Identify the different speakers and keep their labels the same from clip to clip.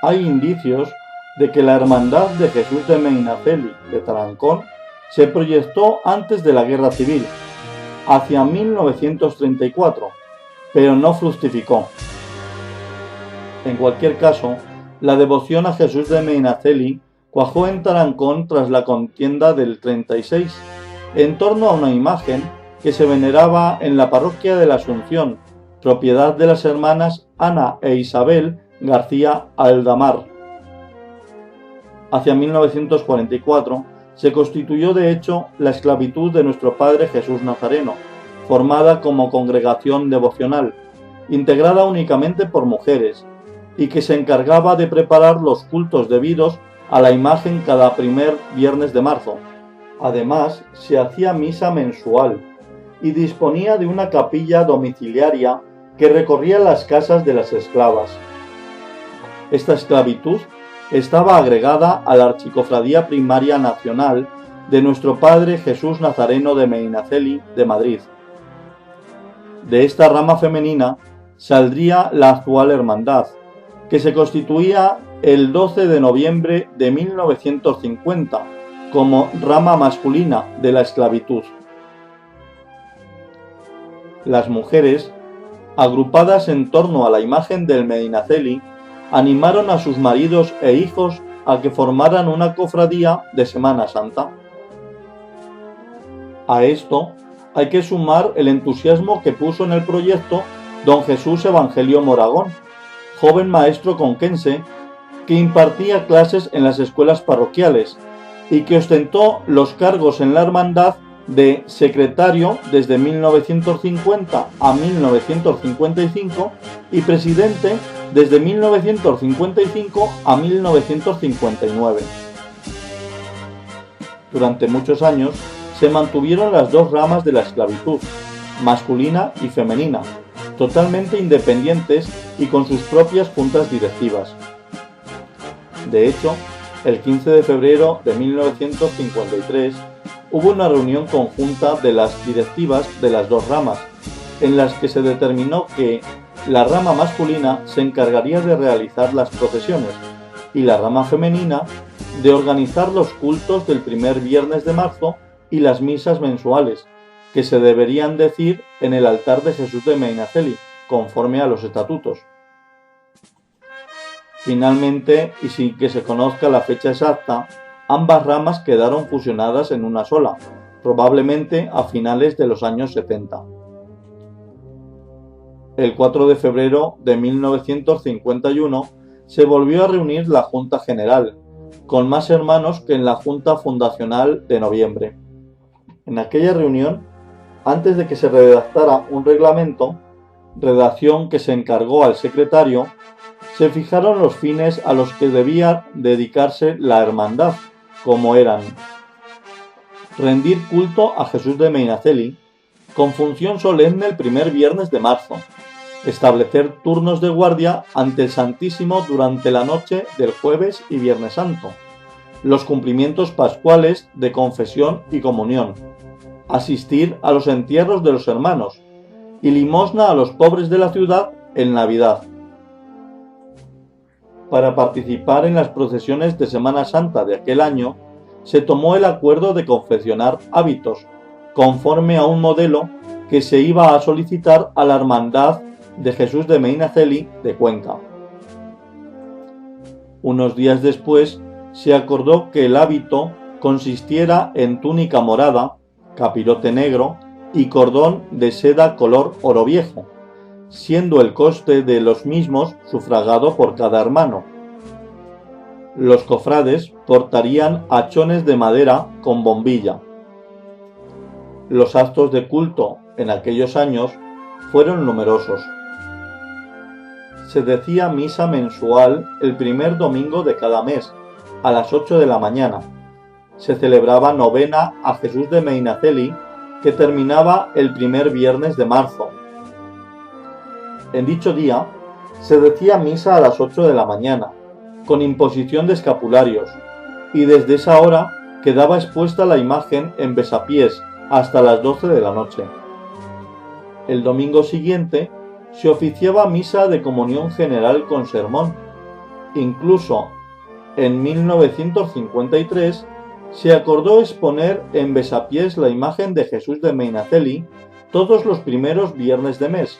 Speaker 1: Hay indicios de que la Hermandad de Jesús de Medinaceli de Tarancón se proyectó antes de la Guerra Civil, hacia 1934, pero no fructificó. En cualquier caso, la devoción a Jesús de Medinaceli cuajó en Tarancón tras la contienda del 36, en torno a una imagen que se veneraba en la parroquia de la Asunción, propiedad de las hermanas Ana e Isabel García Aldamar. Hacia 1944 se constituyó de hecho la esclavitud de nuestro Padre Jesús Nazareno, formada como congregación devocional, integrada únicamente por mujeres, y que se encargaba de preparar los cultos debidos a la imagen cada primer viernes de marzo. Además, se hacía misa mensual y disponía de una capilla domiciliaria que recorría las casas de las esclavas. Esta esclavitud estaba agregada a la Archicofradía Primaria Nacional de nuestro Padre Jesús Nazareno de Medinaceli de Madrid. De esta rama femenina saldría la actual hermandad, que se constituía el 12 de noviembre de 1950 como rama masculina de la esclavitud. Las mujeres, agrupadas en torno a la imagen del Medinaceli, animaron a sus maridos e hijos a que formaran una cofradía de Semana Santa. A esto hay que sumar el entusiasmo que puso en el proyecto don Jesús Evangelio Moragón, joven maestro conquense que impartía clases en las escuelas parroquiales y que ostentó los cargos en la hermandad de secretario desde 1950 a 1955 y presidente desde 1955 a 1959. Durante muchos años se mantuvieron las dos ramas de la esclavitud, masculina y femenina, totalmente independientes y con sus propias juntas directivas. De hecho, el 15 de febrero de 1953 hubo una reunión conjunta de las directivas de las dos ramas, en las que se determinó que la rama masculina se encargaría de realizar las procesiones y la rama femenina de organizar los cultos del primer viernes de marzo y las misas mensuales, que se deberían decir en el altar de Jesús de Medinaceli, conforme a los estatutos. Finalmente, y sin que se conozca la fecha exacta, ambas ramas quedaron fusionadas en una sola, probablemente a finales de los años 70. El 4 de febrero de 1951 se volvió a reunir la Junta General, con más hermanos que en la Junta Fundacional de noviembre. En aquella reunión, antes de que se redactara un reglamento, redacción que se encargó al secretario, se fijaron los fines a los que debía dedicarse la hermandad, como eran: rendir culto a Jesús de Medinaceli, con función solemne el primer viernes de marzo, establecer turnos de guardia ante el Santísimo durante la noche del jueves y Viernes Santo, los cumplimientos pascuales de confesión y comunión, asistir a los entierros de los hermanos y limosna a los pobres de la ciudad en Navidad. Para participar en las procesiones de Semana Santa de aquel año, se tomó el acuerdo de confeccionar hábitos, conforme a un modelo que se iba a solicitar a la Hermandad de Jesús de Medinaceli de Cuenca. Unos días después, se acordó que el hábito consistiera en túnica morada, capirote negro y cordón de seda color oro viejo, siendo el coste de los mismos sufragado por cada hermano. Los cofrades portarían hachones de madera con bombilla. Los actos de culto en aquellos años fueron numerosos. Se decía misa mensual el primer domingo de cada mes, a las 8 de la mañana. Se celebraba novena a Jesús de Medinaceli, que terminaba el primer viernes de marzo. En dicho día, se decía misa a las 8 de la mañana, con imposición de escapularios, y desde esa hora quedaba expuesta la imagen en besapiés hasta las 12 de la noche. El domingo siguiente se oficiaba misa de comunión general con sermón. Incluso en 1953 se acordó exponer en Besapiés la imagen de Jesús de Medinaceli todos los primeros viernes de mes.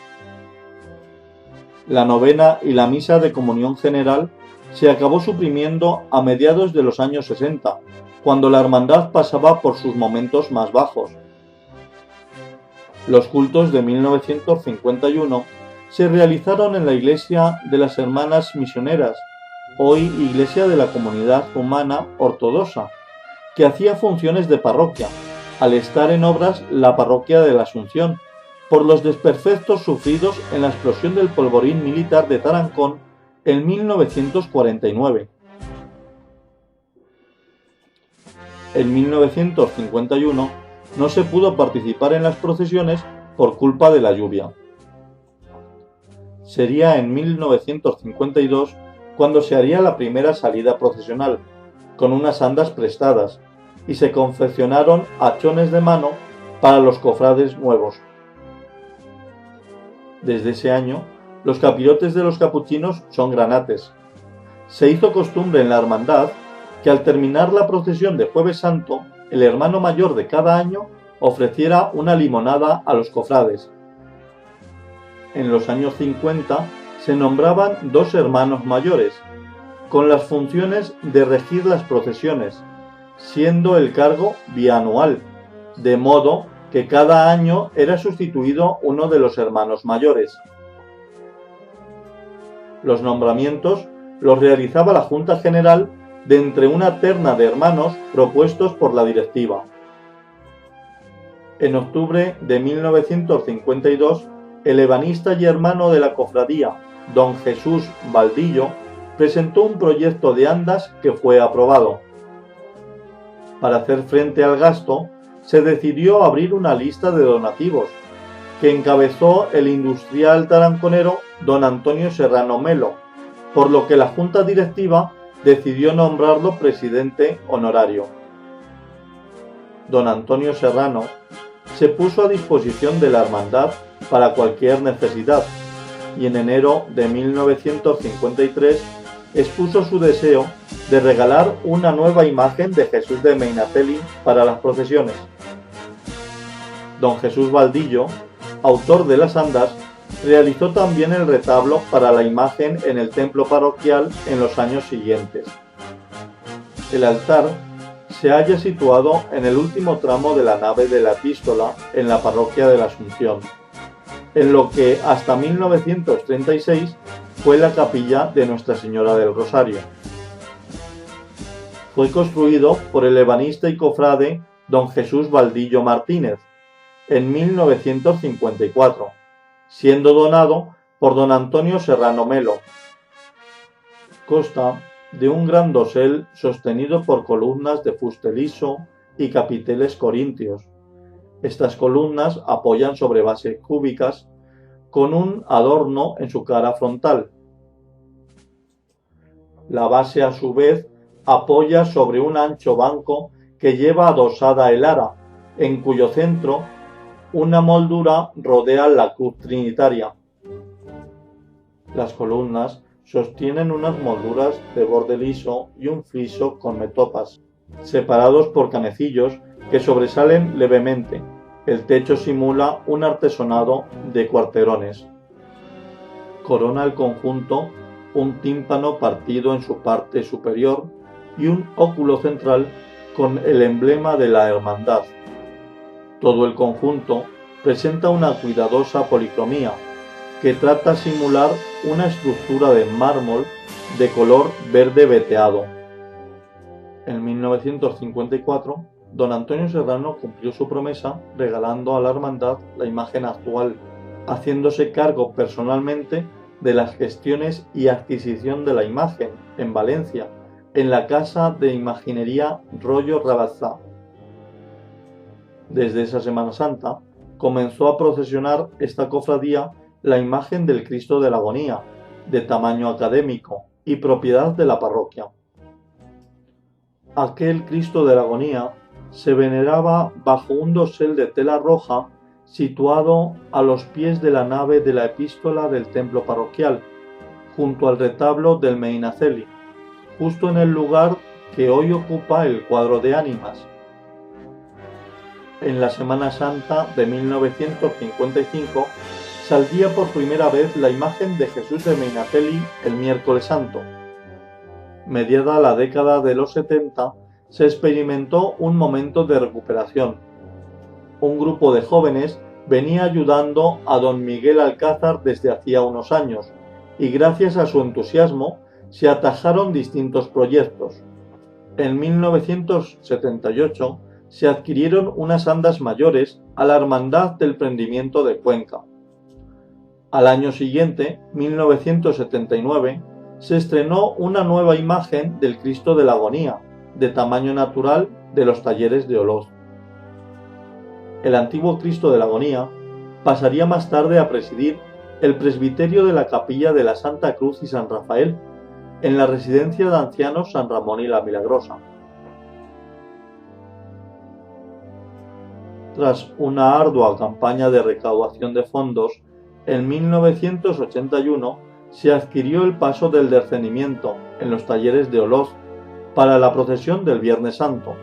Speaker 1: La novena y la misa de comunión general se acabó suprimiendo a mediados de los años 60, cuando la hermandad pasaba por sus momentos más bajos. Los cultos de 1951 se realizaron en la iglesia de las Hermanas Misioneras, hoy Iglesia de la Comunidad Humana Ortodoxa, que hacía funciones de parroquia, al estar en obras la parroquia de la Asunción, por los desperfectos sufridos en la explosión del polvorín militar de Tarancón en 1949. En 1951 no se pudo participar en las procesiones por culpa de la lluvia. Sería en 1952 cuando se haría la primera salida procesional, con unas andas prestadas, y se confeccionaron hachones de mano para los cofrades nuevos. Desde ese año, los capirotes de los capuchinos son granates. Se hizo costumbre en la hermandad que al terminar la procesión de Jueves Santo, el hermano mayor de cada año ofreciera una limonada a los cofrades. En los años 50 se nombraban dos hermanos mayores, con las funciones de regir las procesiones, siendo el cargo bianual, de modo que cada año era sustituido uno de los hermanos mayores. Los nombramientos los realizaba la Junta General de entre una terna de hermanos propuestos por la directiva. En octubre de 1952, el ebanista y hermano de la cofradía, don Jesús Valdillo, presentó un proyecto de andas que fue aprobado. Para hacer frente al gasto, se decidió abrir una lista de donativos, que encabezó el industrial taranconero don Antonio Serrano Melo, por lo que la Junta Directiva decidió nombrarlo presidente honorario. Don Antonio Serrano se puso a disposición de la hermandad para cualquier necesidad, y en enero de 1953 expuso su deseo de regalar una nueva imagen de Jesús de Medinaceli para las procesiones. Don Jesús Valdillo, autor de las andas, realizó también el retablo para la imagen en el templo parroquial en los años siguientes. El altar se halla situado en el último tramo de la nave de la epístola en la parroquia de la Asunción, en lo que hasta 1936 fue la capilla de Nuestra Señora del Rosario. Fue construido por el ebanista y cofrade don Jesús Valdillo Martínez en 1954, siendo donado por don Antonio Serrano Melo. Consta de un gran dosel sostenido por columnas de fuste liso y capiteles corintios. Estas columnas apoyan sobre bases cúbicas con un adorno en su cara frontal. La base, a su vez, apoya sobre un ancho banco que lleva adosada el ara, en cuyo centro una moldura rodea la cruz trinitaria. Las columnas sostienen unas molduras de borde liso y un friso con metopas, separados por canecillos que sobresalen levemente. El techo simula un artesonado de cuarterones. Corona el conjunto un tímpano partido en su parte superior y un óculo central con el emblema de la hermandad. Todo el conjunto presenta una cuidadosa policromía que trata de simular una estructura de mármol de color verde veteado. En 1954, don Antonio Serrano cumplió su promesa regalando a la hermandad la imagen actual, haciéndose cargo personalmente de las gestiones y adquisición de la imagen en Valencia, en la Casa de Imaginería Rollo Rabazá. Desde esa Semana Santa comenzó a procesionar esta cofradía la imagen del Cristo de la Agonía, de tamaño académico y propiedad de la parroquia. Aquel Cristo de la Agonía se veneraba bajo un dosel de tela roja situado a los pies de la nave de la epístola del templo parroquial, junto al retablo del Medinaceli, justo en el lugar que hoy ocupa el cuadro de ánimas. En la Semana Santa de 1955 saldría por primera vez la imagen de Jesús de Medinaceli el miércoles santo. Mediada la década de los 70, se experimentó un momento de recuperación. Un grupo de jóvenes venía ayudando a don Miguel Alcázar desde hacía unos años, y gracias a su entusiasmo se atajaron distintos proyectos. En 1978 se adquirieron unas andas mayores a la Hermandad del Prendimiento de Cuenca. Al año siguiente, 1979, se estrenó una nueva imagen del Cristo de la Agonía, de tamaño natural, de los talleres de Oloz. El antiguo Cristo de la Agonía pasaría más tarde a presidir el presbiterio de la capilla de la Santa Cruz y San Rafael, en la residencia de ancianos San Ramón y la Milagrosa. Tras una ardua campaña de recaudación de fondos, en 1981 se adquirió el paso del Descendimiento en los talleres de Oloz para la procesión del Viernes Santo.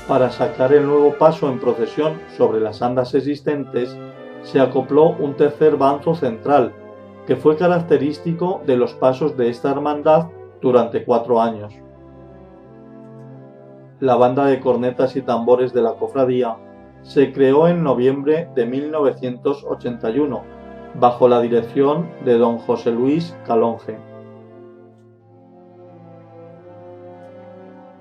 Speaker 1: Para sacar el nuevo paso en procesión sobre las andas existentes, se acopló un tercer banzo central, que fue característico de los pasos de esta hermandad durante 4 años. La banda de cornetas y tambores de la cofradía se creó en noviembre de 1981, bajo la dirección de don José Luis Calonge.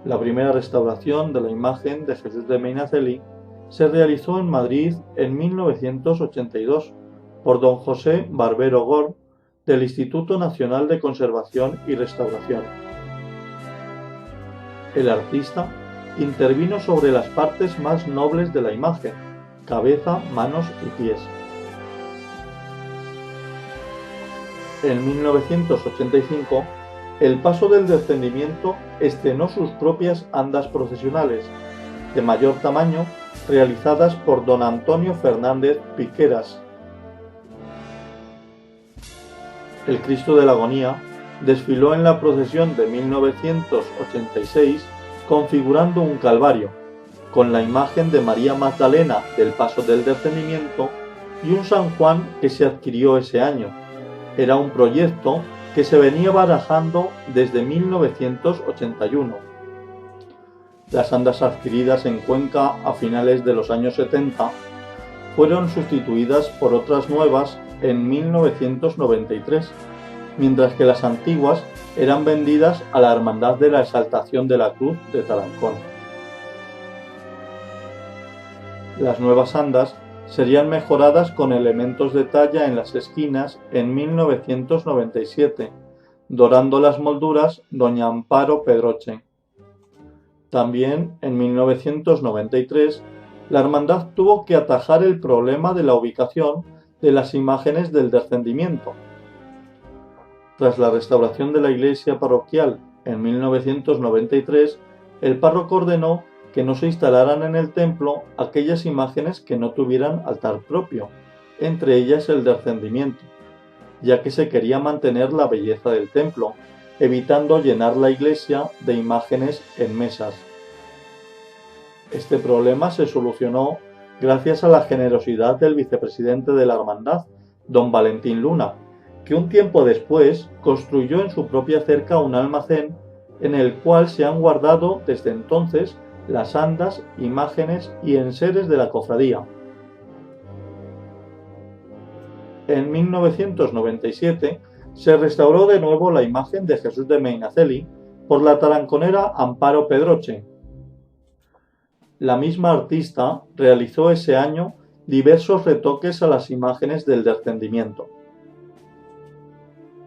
Speaker 1: La primera restauración de la imagen de Jesús de Medinaceli se realizó en Madrid en 1982 por don José Barbero Gor del Instituto Nacional de Conservación y Restauración. El artista intervino sobre las partes más nobles de la imagen: cabeza, manos y pies. En 1985, el Paso del Descendimiento estrenó sus propias andas procesionales, de mayor tamaño, realizadas por don Antonio Fernández Piqueras. El Cristo de la Agonía desfiló en la procesión de 1986 configurando un calvario, con la imagen de María Magdalena del Paso del Descendimiento y un San Juan que se adquirió ese año. Era un proyecto que se venía barajando desde 1981. Las andas adquiridas en Cuenca a finales de los años 70 fueron sustituidas por otras nuevas en 1993, mientras que las antiguas eran vendidas a la Hermandad de la Exaltación de la Cruz de Tarancón. Las nuevas andas serían mejoradas con elementos de talla en las esquinas en 1997, dorando las molduras doña Amparo Pedroche. También en 1993, la hermandad tuvo que atajar el problema de la ubicación de las imágenes del Descendimiento. Tras la restauración de la iglesia parroquial en 1993, el párroco ordenó que no se instalaran en el templo aquellas imágenes que no tuvieran altar propio, entre ellas el Descendimiento, ya que se quería mantener la belleza del templo, evitando llenar la iglesia de imágenes en mesas. Este problema se solucionó gracias a la generosidad del vicepresidente de la hermandad, don Valentín Luna, que un tiempo después construyó en su propia cerca un almacén en el cual se han guardado desde entonces las andas, imágenes y enseres de la cofradía. En 1997 se restauró de nuevo la imagen de Jesús de Medinaceli por la taranconera Amparo Pedroche. La misma artista realizó ese año diversos retoques a las imágenes del Descendimiento.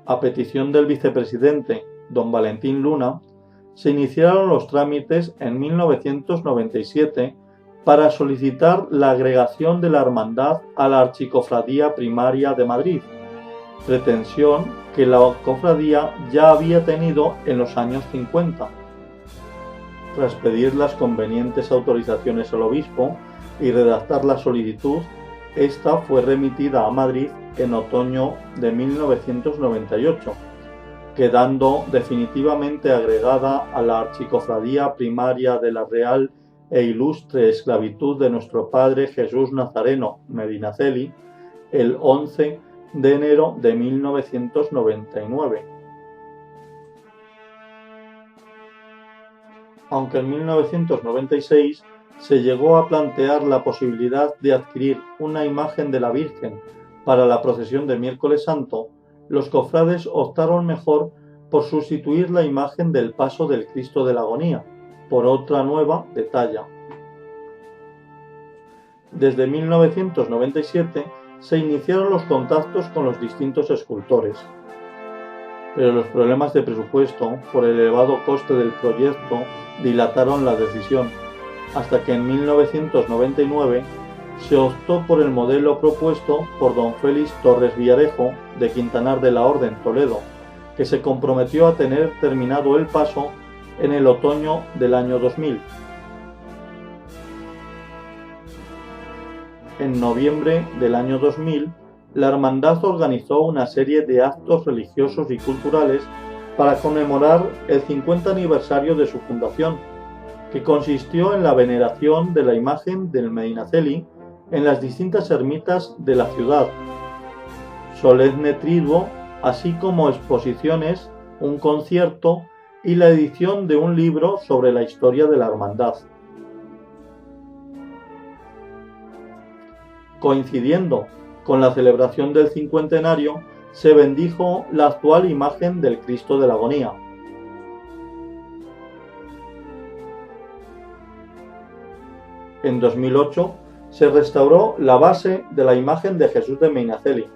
Speaker 1: A petición del vicepresidente, don Valentín Luna, se iniciaron los trámites en 1997 para solicitar la agregación de la hermandad a la Archicofradía Primaria de Madrid, pretensión que la cofradía ya había tenido en los años 50. Tras pedir las convenientes autorizaciones al obispo, y redactar la solicitud, esta fue remitida a Madrid en otoño de 1998, quedando definitivamente agregada a la Archicofradía Primaria de la Real e Ilustre Esclavitud de nuestro Padre Jesús Nazareno Medinaceli el 11 de enero de 1999. Aunque en 1996 se llegó a plantear la posibilidad de adquirir una imagen de la Virgen para la procesión de Miércoles Santo, los cofrades optaron mejor por sustituir la imagen del Paso del Cristo de la Agonía por otra nueva de talla. Desde 1997 se iniciaron los contactos con los distintos escultores, pero los problemas de presupuesto por el elevado coste del proyecto dilataron la decisión, hasta que en 1999 se optó por el modelo propuesto por don Félix Torres Villarejo de Quintanar de la Orden, Toledo, que se comprometió a tener terminado el paso en el otoño del año 2000. En noviembre del año 2000, la hermandad organizó una serie de actos religiosos y culturales para conmemorar el 50 aniversario de su fundación, que consistió en la veneración de la imagen del Medinaceli en las distintas ermitas de la ciudad, solemne triduo, así como exposiciones, un concierto y la edición de un libro sobre la historia de la hermandad. Coincidiendo con la celebración del cincuentenario, se bendijo la actual imagen del Cristo de la Agonía. En 2008 se restauró la base de la imagen de Jesús de Medinaceli.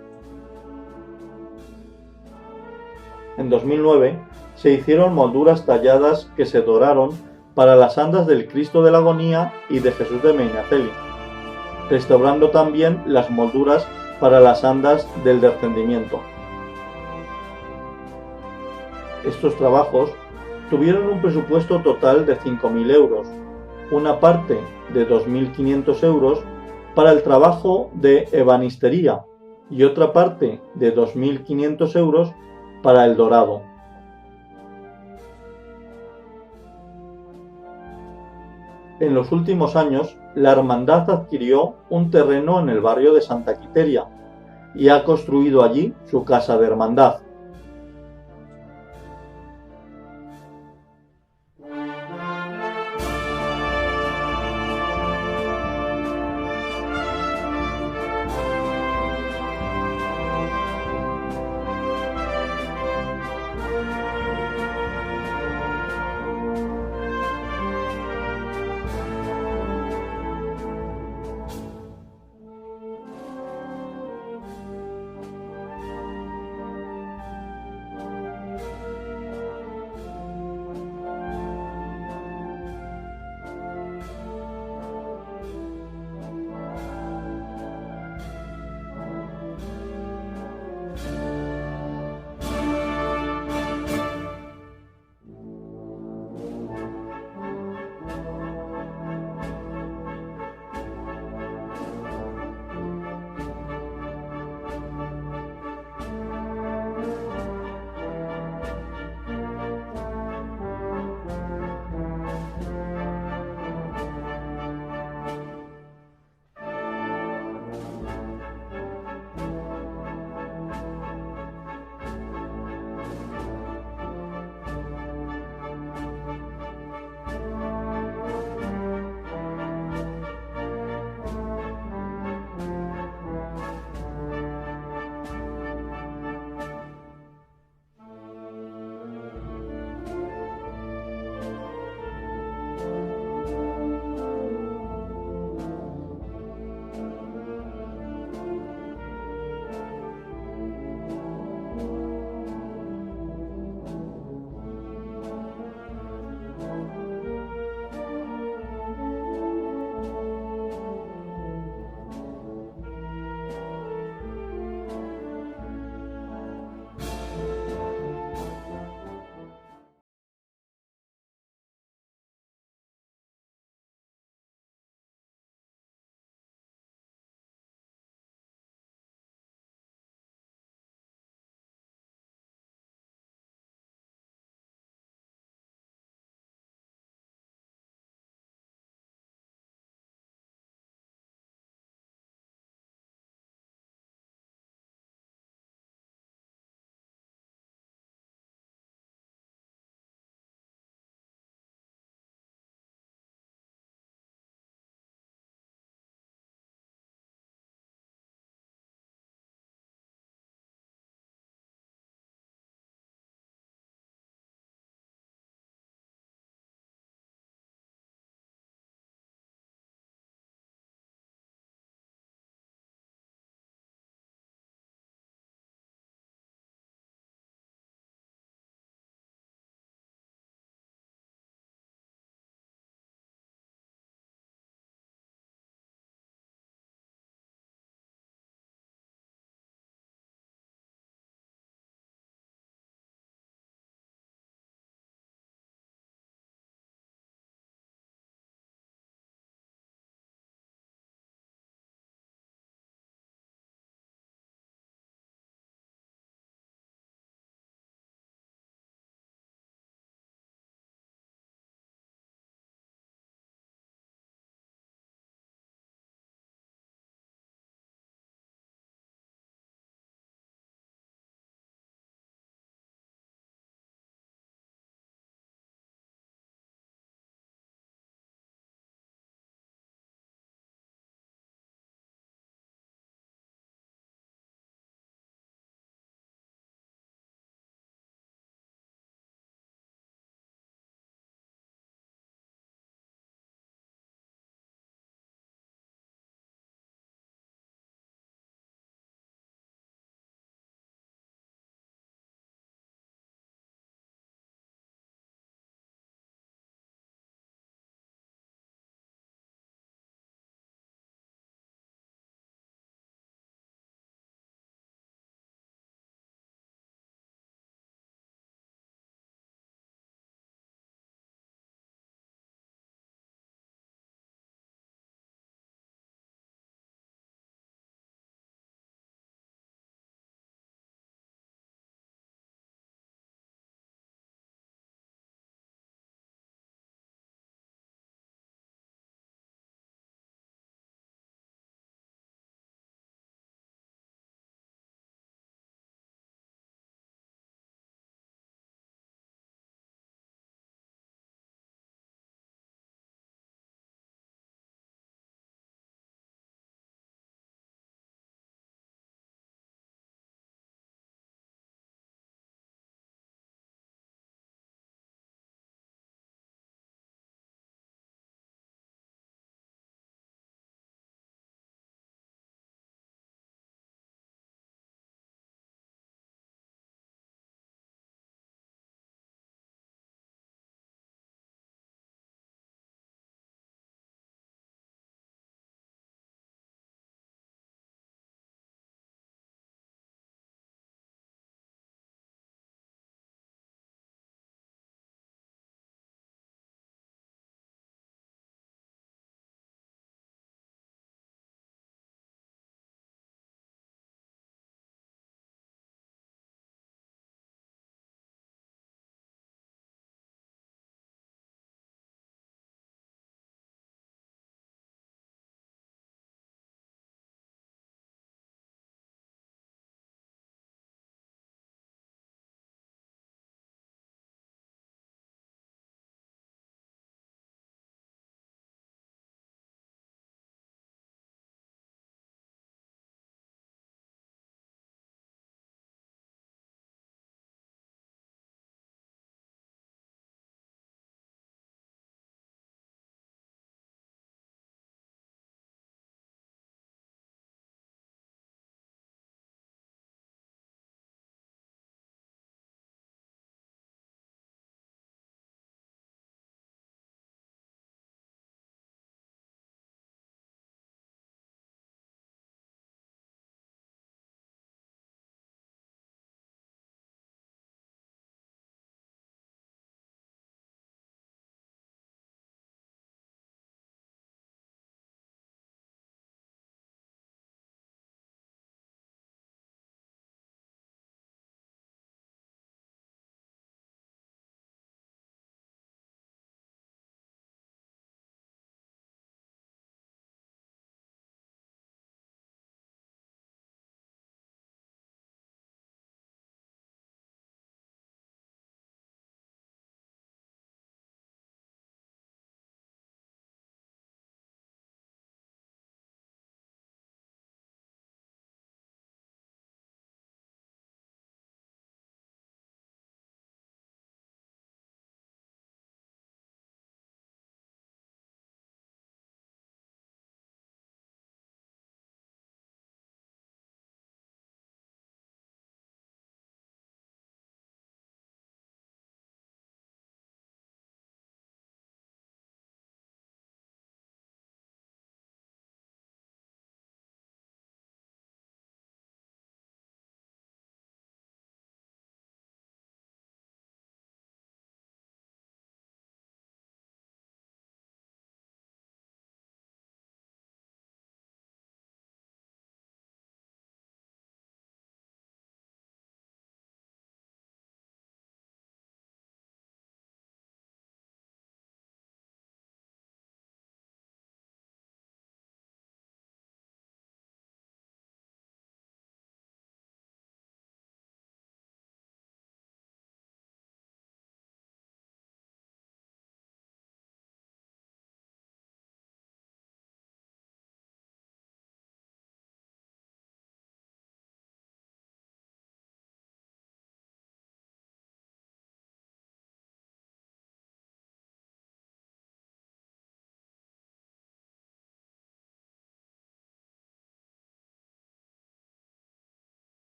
Speaker 1: En 2009 se hicieron molduras talladas que se doraron para las andas del Cristo de la Agonía y de Jesús de Medinaceli, restaurando también las molduras para las andas del Descendimiento. Estos trabajos tuvieron un presupuesto total de 5.000 euros, una parte de 2.500 euros para el trabajo de ebanistería y otra parte de 2.500 euros para el dorado. En los últimos años, la hermandad adquirió un terreno en el barrio de Santa Quiteria y ha construido allí su casa de hermandad.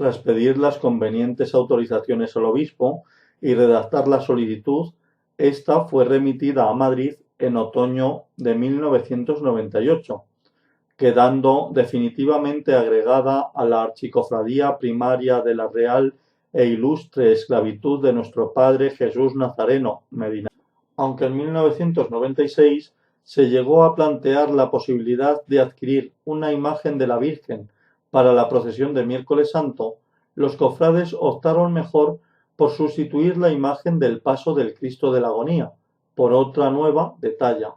Speaker 1: Tras pedir las convenientes autorizaciones al obispo y redactar la solicitud, esta fue remitida a Madrid en otoño de 1998, quedando definitivamente agregada a la Archicofradía Primaria de la Real e Ilustre Esclavitud de nuestro Padre Jesús Nazareno, Medina. Aunque en 1996 se llegó a plantear la posibilidad de adquirir una imagen de la Virgen para la procesión de Miércoles Santo, los cofrades optaron mejor por sustituir la imagen del Paso del Cristo de la Agonía por otra nueva de talla,